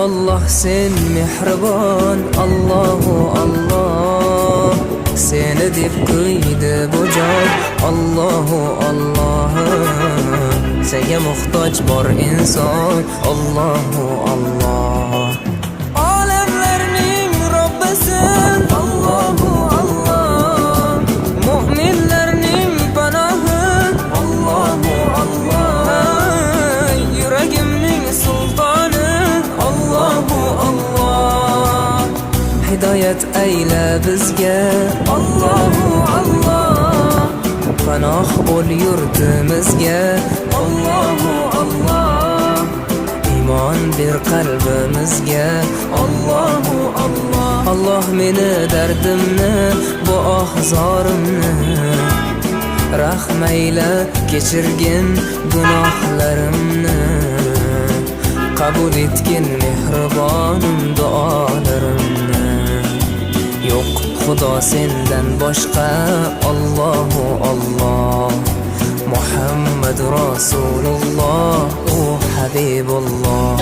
Allah sen mehribon, Allahu Allah. Seni deb kuydi bu jon, Allahu Allah. Senga muhtoj bor inson, Allahu Allah. Olamlarning Robbisin, Allahu Allah. Mu'minlarning panohi, Allahu Allah. Yuragimning sultoni, Allahu Allah. Hidoyat ayla bizga, Allahu Allah. Panoh bo'l yurtimizga, Allahu Allah. Iymon ber qalbimizga, Allahu Allah. Allah meni dardimni, bu ohzorimni rahmayla kechirgin gunohlarimni. Qabul etgin mehribonim duolarimni. Yo'q Xudo sendan boshqa, Allahu Allah. Muhammad Rasululloh, u Habibulloh.